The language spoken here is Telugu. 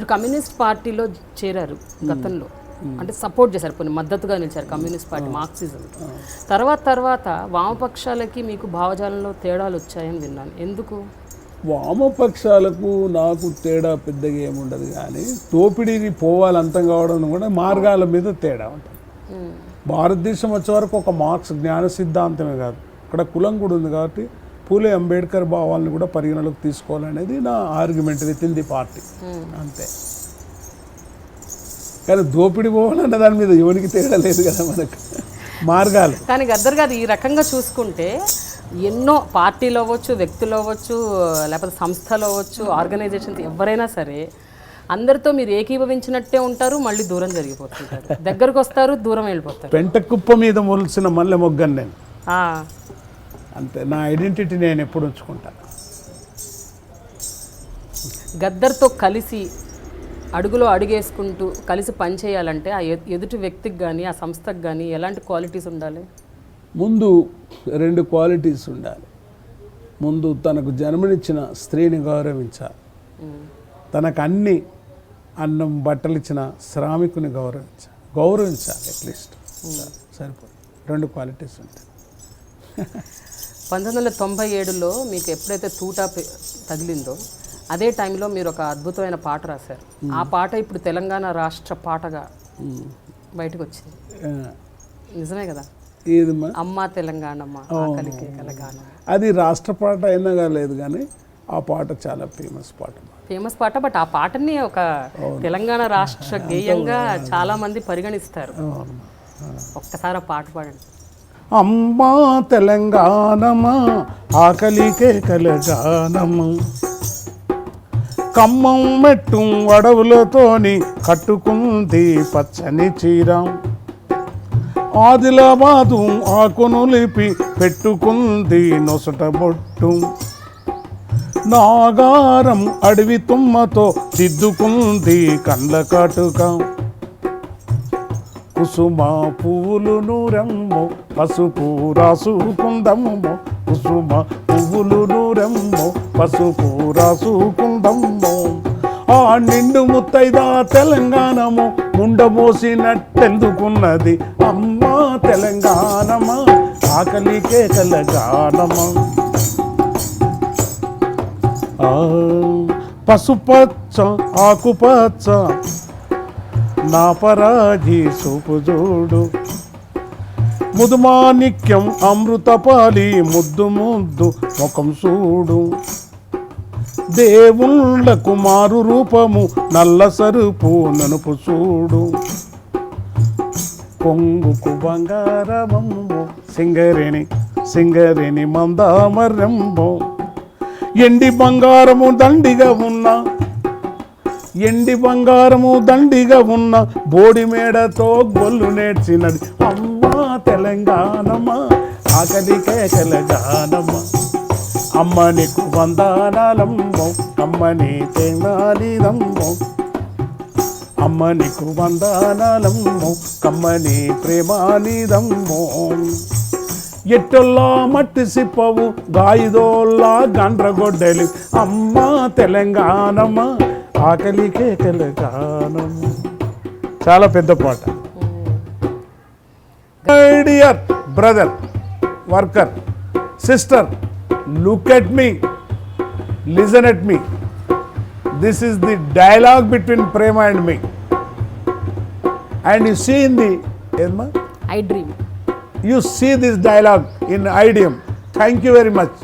మీరు కమ్యూనిస్ట్ పార్టీలో చేరారు గతంలో, అంటే సపోర్ట్ చేశారు, కొన్ని మద్దతుగా నిలిచారు కమ్యూనిస్ట్ పార్టీ మార్క్సిజం. తర్వాత వామపక్షాలకి మీకు భావజాలంలో తేడాలు వచ్చాయని విన్నాను, ఎందుకు? వామపక్షాలకు నాకు తేడా పెద్దగా ఏముండదు, కానీ దోపిడీకి పోవాలంతం కావడం కూడా మార్గాల మీద తేడా ఉంటుంది. భారతదేశం వచ్చే వరకు ఒక మార్క్స్ జ్ఞాన సిద్ధాంతమే కాదు, ఇక్కడ కులం కూడా ఉంది కాబట్టి పూలే అంబేద్కర్ భావాలను కూడా పరిగణలోకి తీసుకోవాలనేది నా argument with in the party, అంతే. కానీ దోపిడీ పోవాలన్న దాని మీద ఎవరికి తేడా లేదు కదా మనకు, మార్గాలు. కానీ గద్దర్ గారు ఈ రకంగా చూసుకుంటే ఎన్నో పార్టీలు అవ్వచ్చు, వ్యక్తులు అవ్వచ్చు, లేకపోతే సంస్థలు అవ్వచ్చు, ఆర్గనైజేషన్స్ ఎవరైనా సరే అందరితో మీరు ఏకీభవించినట్టే ఉంటారు, మళ్ళీ దూరం జరిగిపోతుంటారు, దగ్గరకు వస్తారు, దూరం వెళ్ళిపోతారు. పెంట కుప్ప మీద మొలిసిన మల్లె మొగ్గను నేను, అంతే. నా ఐడెంటిటీ నేను ఎప్పుడు ఉంచుకుంటాను. గద్దర్తో కలిసి అడుగులో అడుగేసుకుంటూ కలిసి పనిచేయాలంటే ఆ ఎదుటి వ్యక్తికి కానీ ఆ సంస్థకు కానీ ఎలాంటి క్వాలిటీస్ ఉండాలి? ముందు 2 క్వాలిటీస్ ఉండాలి. ముందు తనకు జన్మనిచ్చిన స్త్రీని గౌరవించాలి, తనకు అన్ని అన్నం బట్టలు ఇచ్చిన శ్రామికుని గౌరవించాలి అట్లీస్ట్, సరిపోదు. 2 క్వాలిటీస్ ఉంటాయి. 1997లో మీకు ఎప్పుడైతే తూటా తగిలిందో అదే టైంలో మీరు ఒక అద్భుతమైన పాట రాశారు. ఆ పాట ఇప్పుడు తెలంగాణ రాష్ట్ర పాటగా బయటకు వచ్చింది, నిజమే కదా? ఏదమ్మా? అమ్మ తెలంగాణమ్మ ఆకలికే కలగానం. అది రాష్ట్ర పాట అయినా లేదు, కానీ ఆ పాట చాలా ఫేమస్ పాట. బట్ ఆ పాటని ఒక తెలంగాణ రాష్ట్ర గేయంగా చాలా మంది పరిగణిస్తారు. ఒక్కసారి ఆ పాట పాడండి. అమ్మా తెలంగాణమా ఆకలికే కలగానమ్మా, ఖమ్మం మెట్టు అడవులతోని కట్టుకుంది పచ్చని చీర, ఆదిలాబాదు ఆకును లిపి పెట్టుకుంది నొసట బొట్టు, నాగారం అడవి తుమ్మతో దిద్దుకుంది కండ్ల కాటుక, కుసుమ పువ్వులు నూరెమ్మో పసుపు రాసుకుందమ్మో, కుసుమ పువ్వులు నూరెమ్మో పసుపు రాసుకుందమ్మో, ఆ నిండు ముత్తైదా తెలంగాణము ముండమోసినట్టెందుకున్నది, అమ్మా తెలంగాణమా ఆకలికే కలగానమా. పసుపచ్చ ఆకుపచ్చ నా పరాజీ సూపు చూడు, ముదుమాణిక్యం అమృతపాలి ముద్దు ముద్దు ముఖం చూడు, దేవుళ్ళకు మారు రూపము నల్ల సరుపు ననుపు చూడు, కొంగుకు బంగారమమ్మో సింగరేణి మందామర్యంబో, ఎండి బంగారము దండిగా ఉన్న బోడి మేడతో గొల్లు నేర్చినది, అమ్మా తెలంగాణమా ఆకలికే కలగానమ్మా, అమ్మ నీకు వందనాలమ్మో కమ్మని తేమాలిదమ్మో, అమ్మ నీకు వందనాలమ్మో కమ్మని ప్రేమానిదమ్మో, ఎట్టొల్లా మట్టి సిప్పవు గాయిదోల్లా గండ్రగొడ్డలి, అమ్మా తెలంగాణమా ఆకలికే కలగానమ్మా. చాలా పెద్ద పాట. My dear brother, worker, sister, look at me, listen at me. This is the dialogue between Prema and me. And you see in the I dream. You see this dialogue in idiom. Thank you very much.